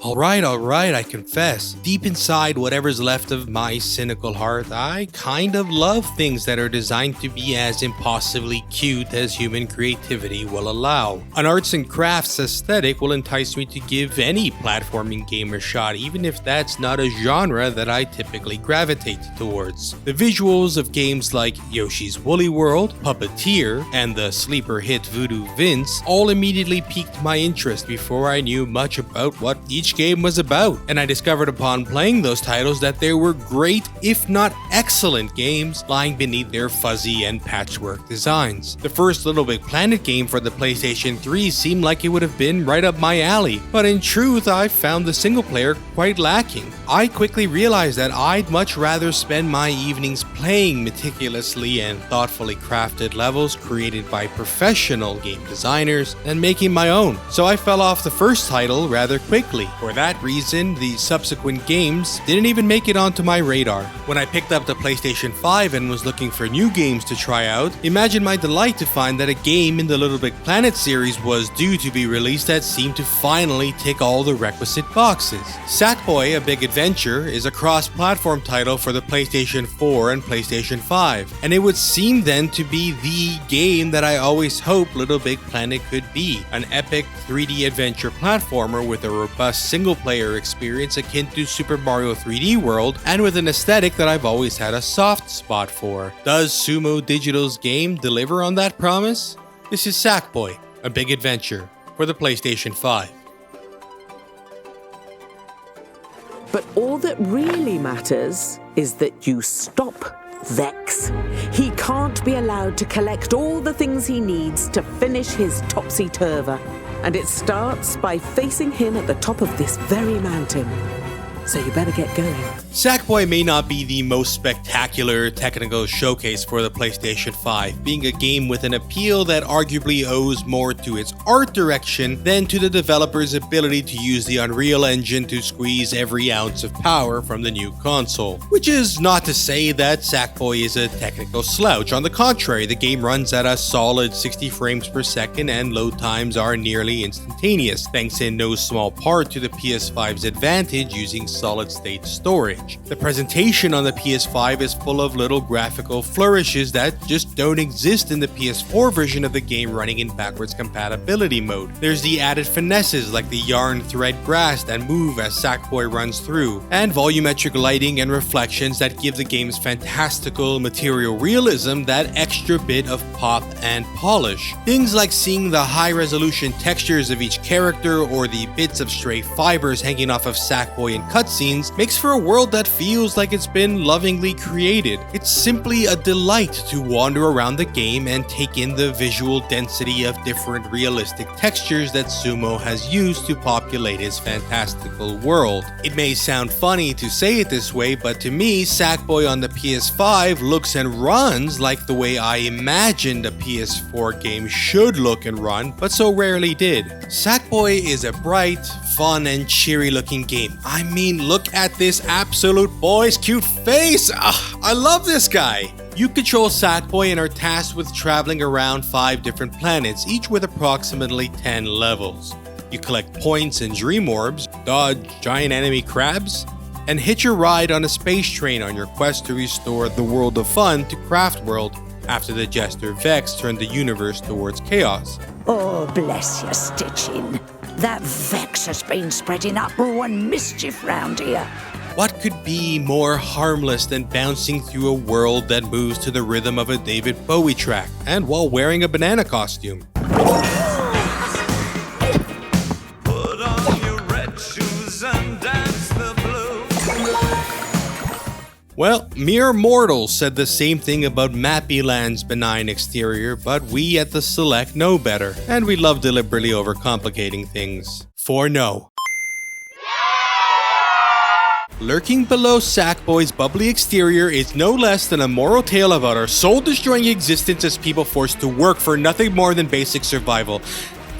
Alright, I confess. Deep inside whatever's left of my cynical heart, I kind of love things that are designed to be as impossibly cute as human creativity will allow. An arts and crafts aesthetic will entice me to give any platforming game a shot, even if that's not a genre that I typically gravitate towards. The visuals of games like Yoshi's Woolly World, Puppeteer, and the sleeper hit Voodoo Vince all immediately piqued my interest before I knew much about what each game was about, and I discovered upon playing those titles that there were great, if not excellent games lying beneath their fuzzy and patchwork designs. The first Little Big Planet game for the PlayStation 3 seemed like it would have been right up my alley, but in truth I found the single player quite lacking. I quickly realized that I'd much rather spend my evenings playing meticulously and thoughtfully crafted levels created by professional game designers than making my own, so I fell off the first title rather quickly. For that reason, the subsequent games didn't even make it onto my radar. When I picked up the PlayStation 5 and was looking for new games to try out, imagine my delight to find that a game in the Little Big Planet series was due to be released that seemed to finally tick all the requisite boxes. Sackboy: A Big Adventure is a cross-platform title for the PlayStation 4 and PlayStation 5, and it would seem then to be the game that I always hoped Little Big Planet could be, an epic 3D adventure platformer with a robust single-player experience akin to Super Mario 3D World, and with an aesthetic that I've always had a soft spot for. Does Sumo Digital's game deliver on that promise? This is Sackboy: A Big Adventure for the PlayStation 5. But all that really matters is that you stop Vex. He can't be allowed to collect all the things he needs to finish his topsy-turver. And it starts by facing him at the top of this very mountain. So you better get going. Sackboy may not be the most spectacular technical showcase for the PlayStation 5, being a game with an appeal that arguably owes more to its art direction than to the developer's ability to use the Unreal Engine to squeeze every ounce of power from the new console. Which is not to say that Sackboy is a technical slouch. On the contrary, the game runs at a solid 60 frames per second and load times are nearly instantaneous, thanks in no small part to the PS5's advantage using solid-state storage. The presentation on the PS5 is full of little graphical flourishes that just don't exist in the PS4 version of the game running in backwards compatibility mode. There's the added finesses like the yarn thread grasp and move as Sackboy runs through, and volumetric lighting and reflections that give the game's fantastical material realism that extra bit of pop and polish. Things like seeing the high-resolution textures of each character or the bits of stray fibers hanging off of Sackboy in cutscenes makes for a world that feels like it's been lovingly created. It's simply a delight to wander around the game and take in the visual density of different realistic textures that Sumo has used to populate his fantastical world. It may sound funny to say it this way, but to me, Sackboy on the PS5 looks and runs like the way I imagined a PS4 game should look and run, but so rarely did. Sackboy is a bright, fun, and cheery looking game. I mean, look at this absolute boy's cute face! I love this guy! You control Sackboy and are tasked with traveling around 5 different planets, each with approximately 10 levels. You collect points and dream orbs, dodge giant enemy crabs, and hitch a ride on a space train on your quest to restore the world of fun to Cratfsworld after the jester Vex turned the universe towards chaos. Oh, bless your stitching. That Vex has been spreading uproar and mischief round here. What could be more harmless than bouncing through a world that moves to the rhythm of a David Bowie track, and while wearing a banana costume? Put on your red shoes and dance the blues. Well, mere mortals said the same thing about Mappyland's benign exterior, but we at the Select know better, and we love deliberately overcomplicating things. For no. Lurking below Sackboy's bubbly exterior is no less than a moral tale about our soul-destroying existence as people forced to work for nothing more than basic survival.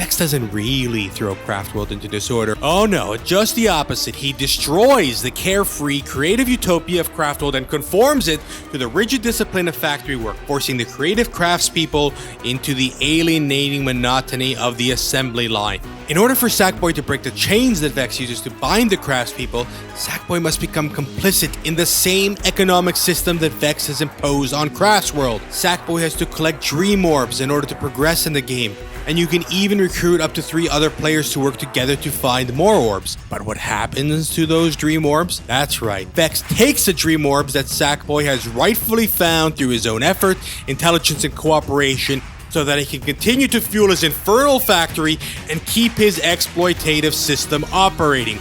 Vex doesn't really throw Cratfsworld into disorder. Oh no, just the opposite. He destroys the carefree, creative utopia of Cratfsworld and conforms it to the rigid discipline of factory work, forcing the creative craftspeople into the alienating monotony of the assembly line. In order for Sackboy to break the chains that Vex uses to bind the craftspeople, Sackboy must become complicit in the same economic system that Vex has imposed on Cratfsworld. Sackboy has to collect dream orbs in order to progress in the game, and you can even recruit up to 3 other players to work together to find more orbs. But what happens to those dream orbs? That's right, Vex takes the dream orbs that Sackboy has rightfully found through his own effort, intelligence, and cooperation, so that he can continue to fuel his infernal factory and keep his exploitative system operating.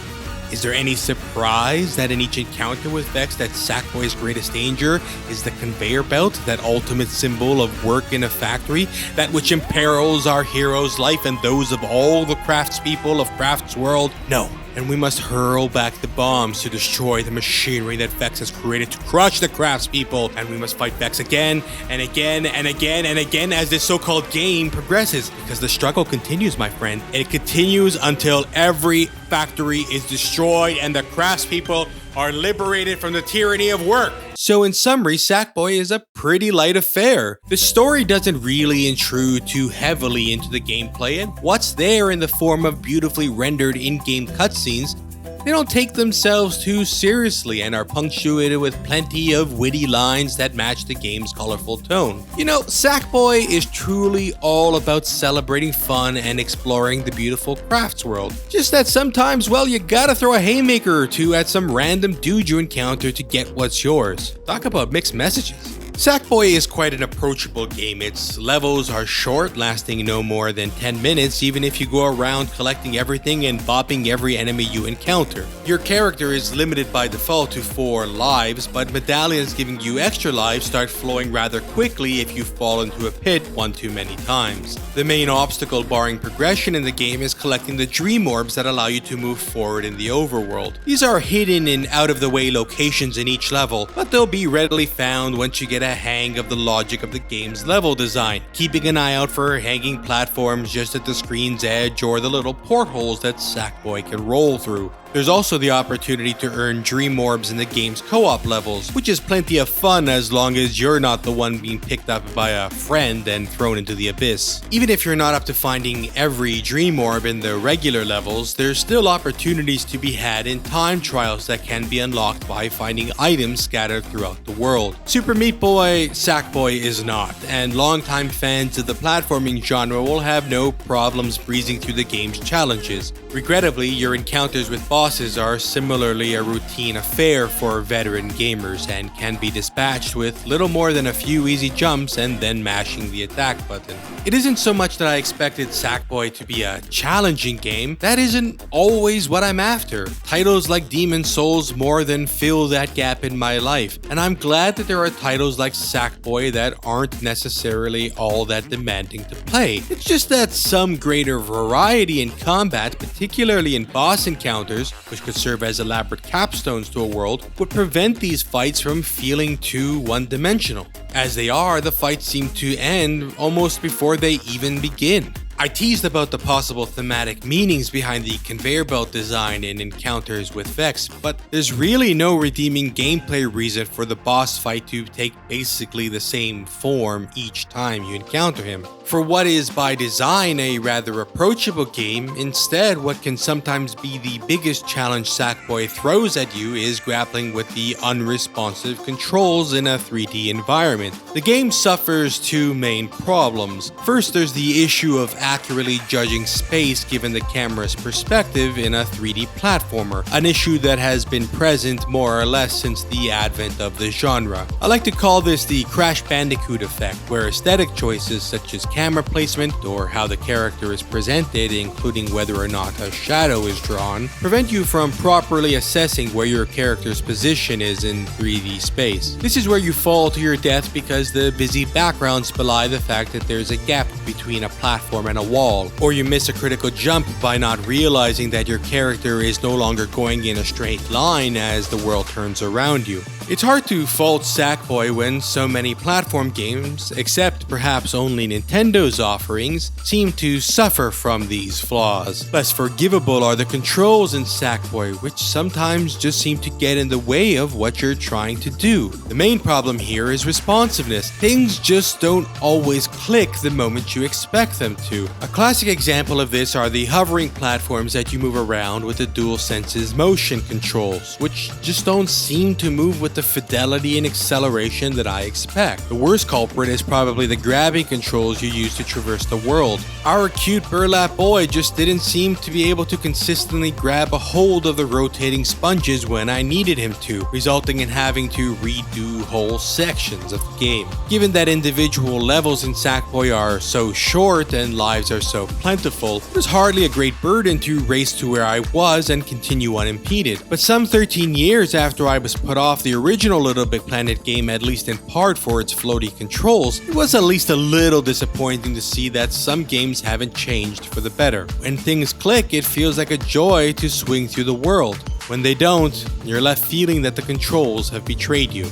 Is there any surprise that in each encounter with Vex that Sackboy's greatest danger is the conveyor belt, that ultimate symbol of work in a factory, that which imperils our hero's life and those of all the craftspeople of Cratfsworld? No. And we must hurl back the bombs to destroy the machinery that Vex has created to crush the craftspeople, and we must fight Vex again and again and again and again as this so-called game progresses, because the struggle continues, my friend. It continues until every factory is destroyed and the craftspeople are liberated from the tyranny of work. So in summary, Sackboy is a pretty light affair. The story doesn't really intrude too heavily into the gameplay, and what's there in the form of beautifully rendered in-game cutscenes, they don't take themselves too seriously and are punctuated with plenty of witty lines that match the game's colorful tone. You know, Sackboy is truly all about celebrating fun and exploring the beautiful Cratfsworld. Just that sometimes, well, you gotta throw a haymaker or two at some random dude you encounter to get what's yours. Talk about mixed messages. Sackboy is quite an approachable game. Its levels are short, lasting no more than 10 minutes, even if you go around collecting everything and bopping every enemy you encounter. Your character is limited by default to 4 lives, but medallions giving you extra lives start flowing rather quickly if you fall into a pit one too many times. The main obstacle barring progression in the game is collecting the dream orbs that allow you to move forward in the overworld. These are hidden in out-of-the-way locations in each level, but they'll be readily found once you get a hang of the logic of the game's level design, keeping an eye out for hanging platforms just at the screen's edge or the little portholes that Sackboy can roll through. There's also the opportunity to earn dream orbs in the game's co-op levels, which is plenty of fun as long as you're not the one being picked up by a friend and thrown into the abyss. Even if you're not up to finding every dream orb in the regular levels, there's still opportunities to be had in time trials that can be unlocked by finding items scattered throughout the world. Super Meat Boy, Sackboy is not, and longtime fans of the platforming genre will have no problems breezing through the game's challenges. Regrettably, your encounters with bosses are similarly a routine affair for veteran gamers and can be dispatched with little more than a few easy jumps and then mashing the attack button. It isn't so much that I expected Sackboy to be a challenging game. That isn't always what I'm after. Titles like Demon's Souls more than fill that gap in my life, and I'm glad that there are titles like Sackboy that aren't necessarily all that demanding to play. It's just that some greater variety in combat, particularly in boss encounters, which could serve as elaborate capstones to a world, would prevent these fights from feeling too one-dimensional. As they are, the fights seem to end almost before they even begin. I teased about the possible thematic meanings behind the conveyor belt design in encounters with Vex, but there's really no redeeming gameplay reason for the boss fight to take basically the same form each time you encounter him. For what is by design a rather approachable game, instead what can sometimes be the biggest challenge Sackboy throws at you is grappling with the unresponsive controls in a 3D environment. The game suffers 2 main problems. First, there's the issue of accurately judging space given the camera's perspective in a 3D platformer, an issue that has been present more or less since the advent of the genre. I like to call this the Crash Bandicoot effect, where aesthetic choices such as camera placement or how the character is presented, including whether or not a shadow is drawn, prevent you from properly assessing where your character's position is in 3D space. This is where you fall to your death because the busy backgrounds belie the fact that there's a gap between a platform and a wall, or you miss a critical jump by not realizing that your character is no longer going in a straight line as the world turns around you. It's hard to fault Sackboy when so many platform games, except perhaps only Nintendo's offerings, seem to suffer from these flaws. Less forgivable are the controls in Sackboy, which sometimes just seem to get in the way of what you're trying to do. The main problem here is responsiveness. Things just don't always click the moment you expect them to. A classic example of this are the hovering platforms that you move around with the DualSense's motion controls, which just don't seem to move with the fidelity and acceleration that I expect. The worst culprit is probably the grabbing controls you use to traverse the world. Our cute burlap boy just didn't seem to be able to consistently grab a hold of the rotating sponges when I needed him to, resulting in having to redo whole sections of the game. Given that individual levels in Sackboy are so short and lives are so plentiful, it was hardly a great burden to race to where I was and continue unimpeded. But some 13 years after I was put off the original Little Big Planet game, at least in part for its floaty controls, it was at least a little disappointing to see that some games haven't changed for the better. When things click, it feels like a joy to swing through the world. When they don't, you're left feeling that the controls have betrayed you.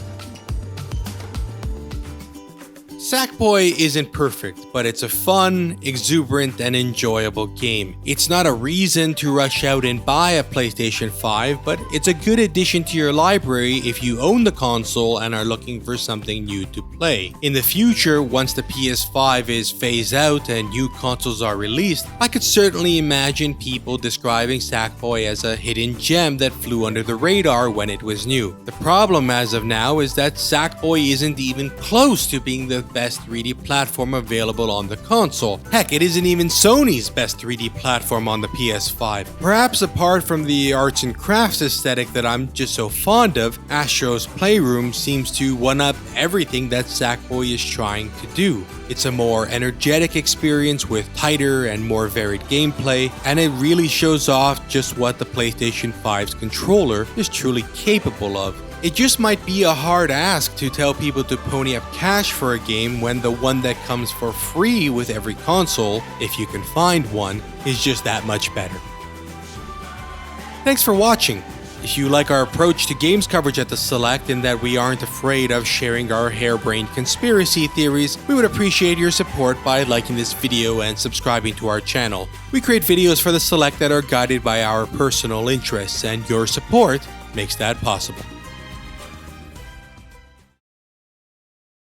Sackboy isn't perfect, but it's a fun, exuberant, and enjoyable game. It's not a reason to rush out and buy a PlayStation 5, but it's a good addition to your library if you own the console and are looking for something new to play. In the future, once the PS5 is phased out and new consoles are released, I could certainly imagine people describing Sackboy as a hidden gem that flew under the radar when it was new. The problem as of now is that Sackboy isn't even close to being the best 3D platform available on the console. Heck, it isn't even Sony's best 3D platform on the PS5. Perhaps apart from the arts and crafts aesthetic that I'm just so fond of, Astro's Playroom seems to one-up everything that Sackboy is trying to do. It's a more energetic experience with tighter and more varied gameplay, and it really shows off just what the PlayStation 5's controller is truly capable of. It just might be a hard ask to tell people to pony up cash for a game when the one that comes for free with every console, if you can find one, is just that much better. Thanks for watching. If you like our approach to games coverage at The Select and that we aren't afraid of sharing our harebrained conspiracy theories, we would appreciate your support by liking this video and subscribing to our channel. We create videos for The Select that are guided by our personal interests, and your support makes that possible.